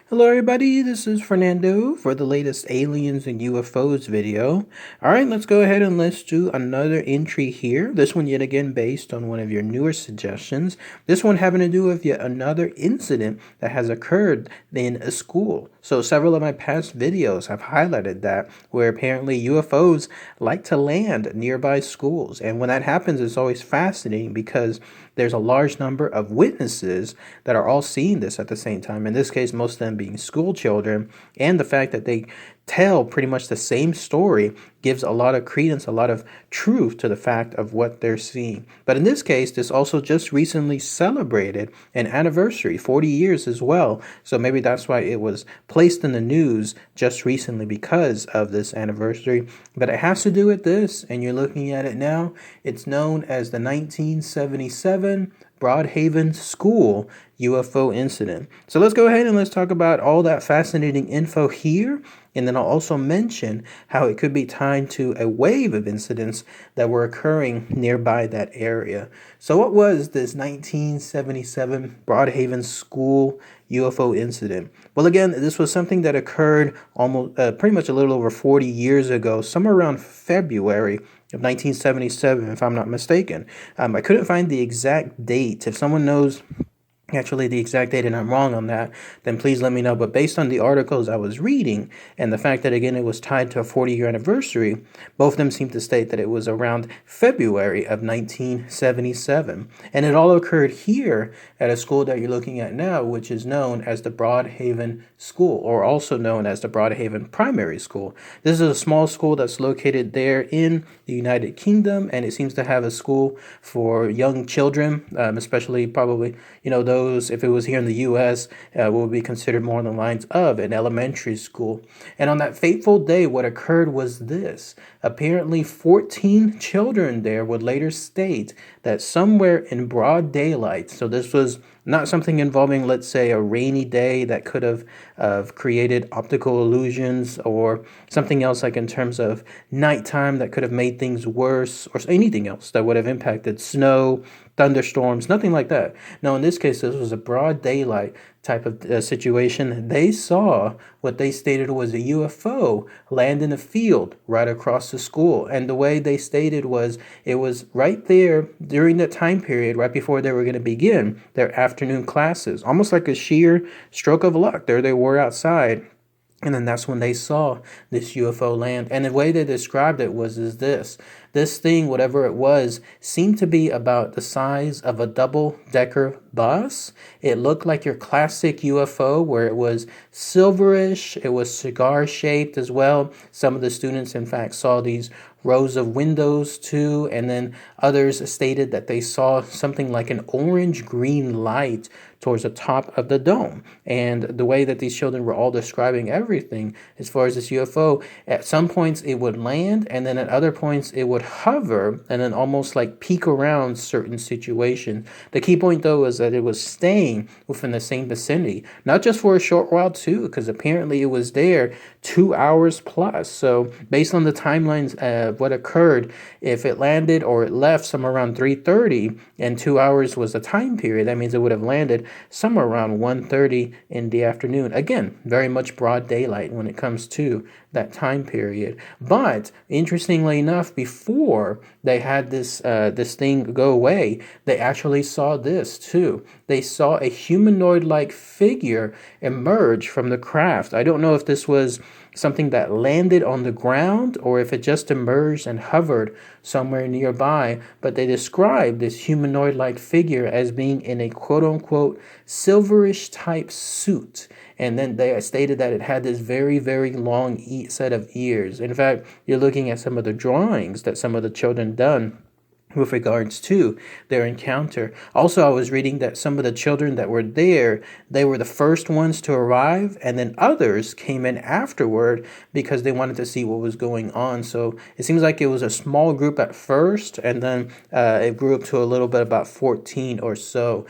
Hello everybody, this is Fernando for the latest Aliens and UFOs video. Alright, let's go ahead and let's do another entry here. This one yet again based on one of your newer suggestions. This one having to do with yet another incident that has occurred in a school. So several of my past videos have highlighted that, where apparently UFOs like to land nearby schools. And when that happens, it's always fascinating because there's a large number of witnesses that are all seeing this at the same time. In this case, most of them being school children, and the fact that they tell pretty much the same story gives a lot of credence, a lot of truth to the fact of what they're seeing. But in this case, this also just recently celebrated an anniversary, 40 years as well. So maybe that's why it was placed in the news just recently, because of this anniversary. But it has to do with this, and you're looking at it now. It's known as the 1977 Broadhaven School UFO incident. So let's go ahead and let's talk about all that fascinating info here. And then I'll also mention how it could be tied to a wave of incidents that were occurring nearby that area. So what was this 1977 Broadhaven School UFO incident? Well, again, this was something that occurred almost pretty much a little over 40 years ago, somewhere around February of 1977, if I'm not mistaken. I couldn't find the exact date. If someone knows actually the exact date and I'm wrong on that, then please let me know. But based on the articles I was reading and the fact that, again, it was tied to a 40-year anniversary, both of them seem to state that it was around February of 1977. And it all occurred here at a school that you're looking at now, which is known as the Broadhaven School, or also known as the Broadhaven Primary School. This is a small school that's located there in the United Kingdom, and it seems to have a school for young children, especially probably, those, if it was here in the U.S., will be considered more on the lines of an elementary school. And on that fateful day, what occurred was this. Apparently, 14 children there would later state that somewhere in broad daylight, so this was not something involving, let's say, a rainy day that could have created optical illusions, or something else like in terms of nighttime that could have made things worse, or anything else that would have impacted snow, thunderstorms, nothing like that. No, in this case, this was a broad daylight type of situation. They saw what they stated was a UFO land in a field right across the school. And the way they stated was it was right there during that time period, right before they were going to begin their afternoon classes, almost like a sheer stroke of luck. There they were outside. And then that's when they saw this UFO land. And the way they described it was this thing, whatever it was, seemed to be about the size of a double-decker bus. It looked like your classic UFO, where it was silverish. It was cigar-shaped as well. Some of the students, in fact, saw these rows of windows too, and then others stated that they saw something like an orange-green light towards the top of the dome. And the way that these children were all describing everything as far as this UFO, at some points it would land, and then at other points it would hover and then almost like peek around certain situations. The key point, though, is that it was staying within the same vicinity, not just for a short while too, because apparently it was there 2 hours plus. So based on the timelines of what occurred, if it landed or it left somewhere around 3:30 and 2 hours was the time period, that means it would have landed somewhere around 1:30 in the afternoon. Again, very much broad daylight when it comes to that time period. But interestingly enough, before they had this thing go away, they actually saw this too. They saw a humanoid-like figure emerge from the craft. I don't know if this was something that landed on the ground or if it just emerged and hovered somewhere nearby, but they described this humanoid-like figure as being in a quote-unquote silverish type suit. And then they stated that it had this very, very long set of ears. In fact, you're looking at some of the drawings that some of the children done with regards to their encounter. Also, I was reading that some of the children that were there, they were the first ones to arrive, and then others came in afterward because they wanted to see what was going on. So it seems like it was a small group at first, and then it grew up to a little bit about 14 or so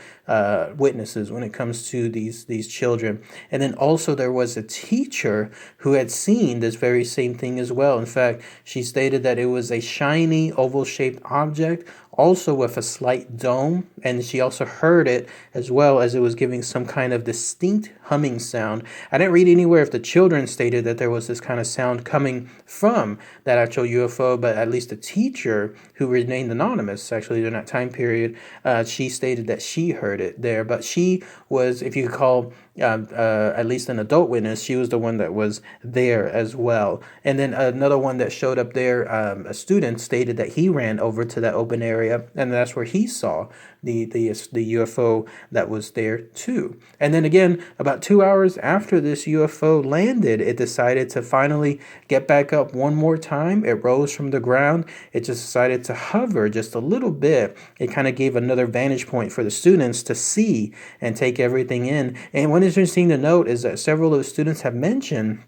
witnesses when it comes to these children. And then also there was a teacher who had seen this very same thing as well. In fact, she stated that it was a shiny oval-shaped object also with a slight dome, and she also heard it as well as it was giving some kind of distinct humming sound. I didn't read anywhere if the children stated that there was this kind of sound coming from that actual UFO, but at least the teacher, who remained anonymous actually during that time period, she stated that she heard it there. But she was, if you could call at least an adult witness, she was the one that was there as well. And then another one that showed up there, a student stated that he ran over to that open area, and that's where he saw the UFO that was there too. And then again, about 2 hours after this UFO landed, it decided to finally get back up one more time. It rose from the ground. It just decided to hover just a little bit. It kind of gave another vantage point for the students to see and take everything in. And what is interesting to note is that several of the students have mentioned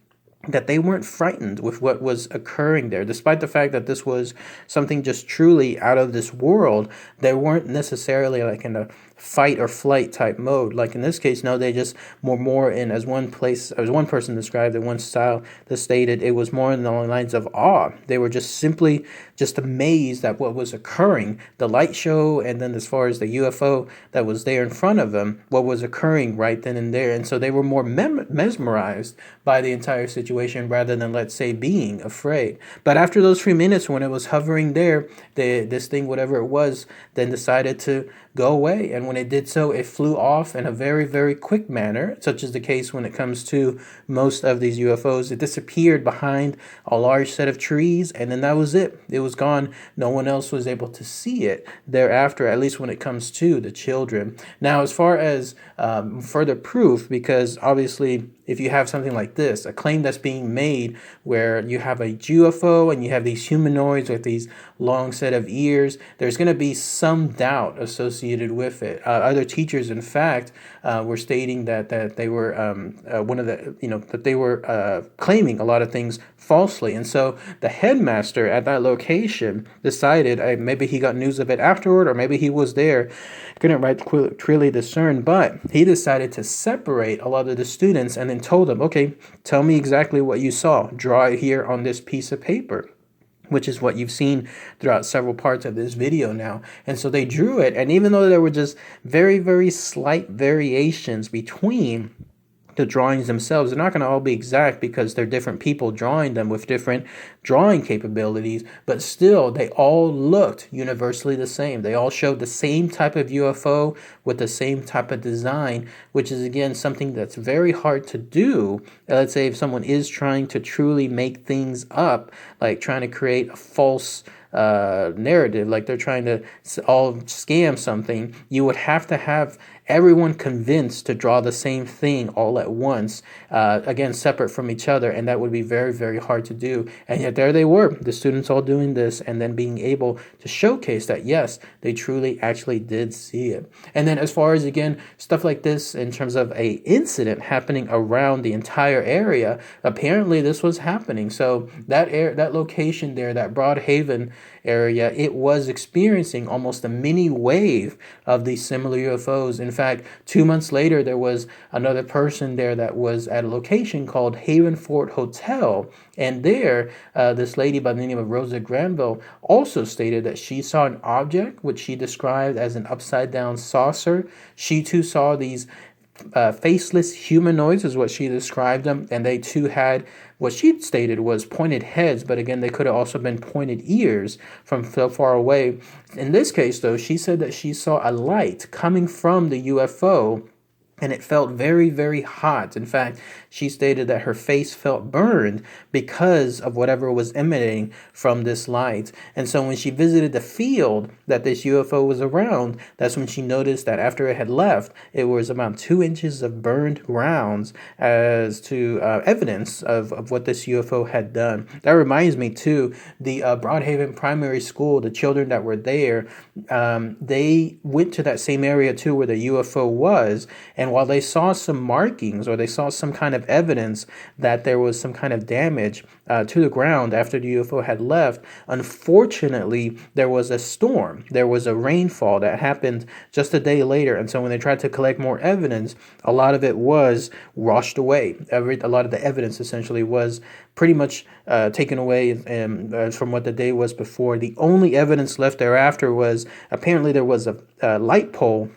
that they weren't frightened with what was occurring there. Despite the fact that this was something just truly out of this world, they weren't necessarily like in a fight or flight type mode. Like in this case, no, they just were more in, as one person described it, one style that stated, it was more in the lines of awe. They were just simply just amazed at what was occurring, the light show, and then as far as the UFO that was there in front of them, what was occurring right then and there. And so they were more mesmerized by the entire situation rather than, let's say, being afraid. But after those few minutes when it was hovering there, this thing, whatever it was, then decided to go away. And when it did so, it flew off in a very, very quick manner, such as the case when it comes to most of these UFOs. It disappeared behind a large set of trees, and then that was it. It was gone. No one else was able to see it thereafter, at least when it comes to the children. Now, as far as further proof, because obviously if you have something like this, a claim that's being made where you have a UFO and you have these humanoids with these long set of ears, there's going to be some doubt associated with it. Other teachers, in fact, were stating that they were that they were claiming a lot of things falsely. And so the headmaster at that location decided, maybe he got news of it afterward, or maybe he was there, couldn't really discern, but he decided to separate a lot of the students and then told them, okay, tell me exactly what you saw. Draw it here on this piece of paper, which is what you've seen throughout several parts of this video now. And so they drew it, and even though there were just very, very slight variations between the drawings themselves, they're not going to all be exact because they're different people drawing them with different drawing capabilities, but still they all looked universally the same. They all showed the same type of UFO with the same type of design, which is again something that's very hard to do. Let's say if someone is trying to truly make things up, like trying to create a false narrative, like they're trying to all scam something, you would have to have everyone convinced to draw the same thing all at once, again, separate from each other, and that would be very, very hard to do. And yet there they were, the students all doing this, and then being able to showcase that, yes, they truly actually did see it. And then as far as, again, stuff like this in terms of a incident happening around the entire area, apparently this was happening. So that location there, that Broadhaven area, it was experiencing almost a mini wave of these similar UFOs. In fact, 2 months later, there was another person there that was at a location called Haven Fort Hotel. And there, this lady by the name of Rosa Granville also stated that she saw an object which she described as an upside down saucer. She too saw these faceless humanoids, is what she described them, and they too had what she stated was pointed heads, but again, they could have also been pointed ears from so far away. In this case, though, she said that she saw a light coming from the UFO, and it felt very, very hot. In fact, she stated that her face felt burned because of whatever was emanating from this light. And so when she visited the field that this UFO was around, that's when she noticed that after it had left, it was about 2 inches of burned grounds as to evidence of what this UFO had done. That reminds me, too, the Broadhaven Primary School, the children that were there, they went to that same area, too, where the UFO was. And And while they saw some markings, or they saw some kind of evidence that there was some kind of damage to the ground after the UFO had left, unfortunately, there was a storm. There was a rainfall that happened just a day later. And so when they tried to collect more evidence, a lot of it was washed away. A lot of the evidence essentially was pretty much taken away from what the day was before. The only evidence left thereafter was apparently there was a light pole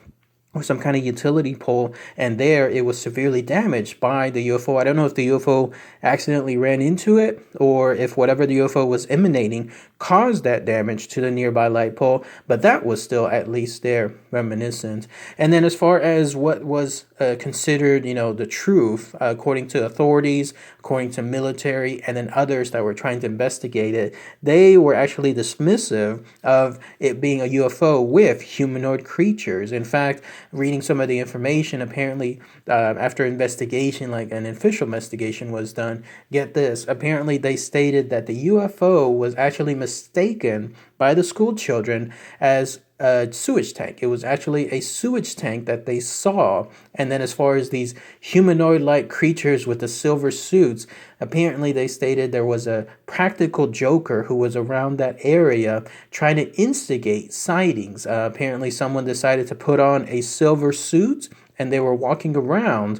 or some kind of utility pole, and there it was severely damaged by the UFO. I don't know if the UFO accidentally ran into it, or if whatever the UFO was emanating caused that damage to the nearby light pole, but that was still at least there, reminiscent. And then as far as what was considered, the truth, according to authorities, according to military, and then others that were trying to investigate it, they were actually dismissive of it being a UFO with humanoid creatures. In fact, reading some of the information, apparently after investigation, like an official investigation was done, get this, apparently they stated that the UFO was actually mistaken by the school children as a sewage tank. It was actually a sewage tank that they saw. And then as far as these humanoid-like creatures with the silver suits, apparently they stated there was a practical joker who was around that area trying to instigate sightings. Apparently someone decided to put on a silver suit, and they were walking around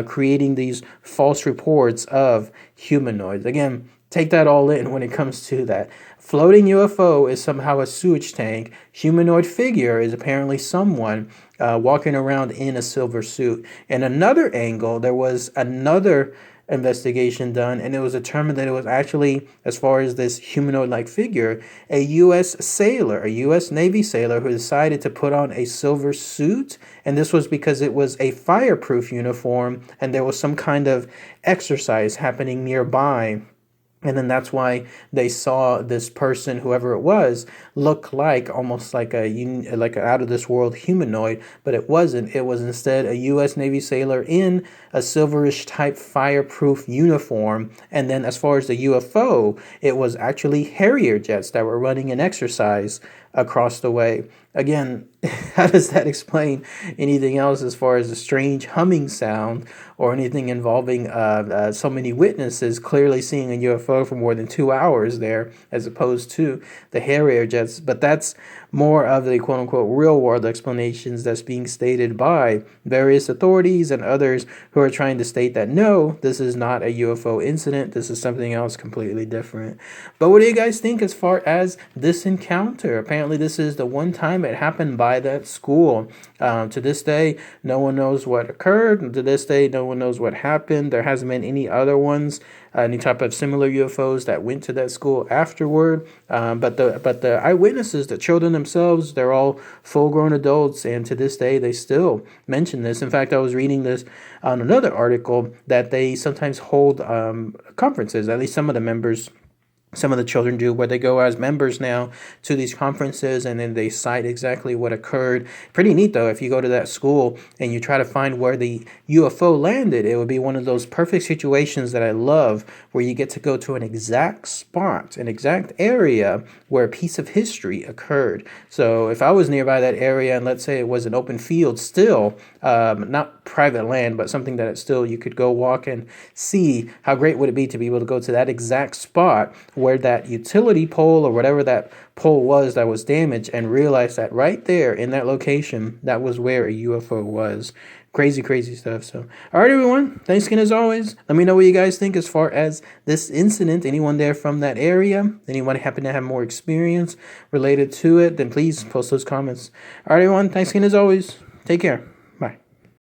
creating these false reports of humanoids. Again, take that all in when it comes to that. Floating UFO is somehow a sewage tank. Humanoid figure is apparently someone walking around in a silver suit. And another angle, there was another investigation done, and it was determined that it was actually, as far as this humanoid-like figure, a U.S. sailor, a U.S. Navy sailor who decided to put on a silver suit. And this was because it was a fireproof uniform, and there was some kind of exercise happening nearby. And then that's why they saw this person, whoever it was, look like almost like an out of this world humanoid, but it wasn't. It was instead a U.S. Navy sailor in a silverish type fireproof uniform. And then as far as the UFO, it was actually Harrier jets that were running an exercise across the way. Again, how does that explain anything else as far as a strange humming sound or anything involving so many witnesses clearly seeing a UFO for more than 2 hours there, as opposed to the Harrier jets? But that's more of the quote-unquote real-world explanations that's being stated by various authorities and others who are trying to state that, no, this is not a UFO incident. This is something else completely different. But what do you guys think as far as this encounter? Apparently, this is the one time it happened by that school. To this day, no one knows what occurred. To this day, no one knows what happened. There hasn't been any other ones, any type of similar UFOs that went to that school afterward. But the eyewitnesses, the children themselves, they're all full-grown adults, and to this day, they still mention this. In fact, I was reading this on another article that they sometimes hold conferences, at least some of the members. Some of the children do, where they go as members now to these conferences, and then they cite exactly what occurred. Pretty neat, though. If you go to that school and you try to find where the UFO landed, it would be one of those perfect situations that I love, where you get to go to an exact spot, an exact area where a piece of history occurred. So if I was nearby that area, and let's say it was an open field still, not private land, but something that still you could go walk and see, how great would it be to be able to go to that exact spot where that utility pole or whatever that pole was that was damaged, and realize that right there in that location, that was where a UFO was. Crazy, crazy stuff. So, all right, everyone. Thanks again as always. Let me know what you guys think as far as this incident. Anyone there from that area? Anyone happen to have more experience related to it? Then please post those comments. All right, everyone. Thanks again as always. Take care.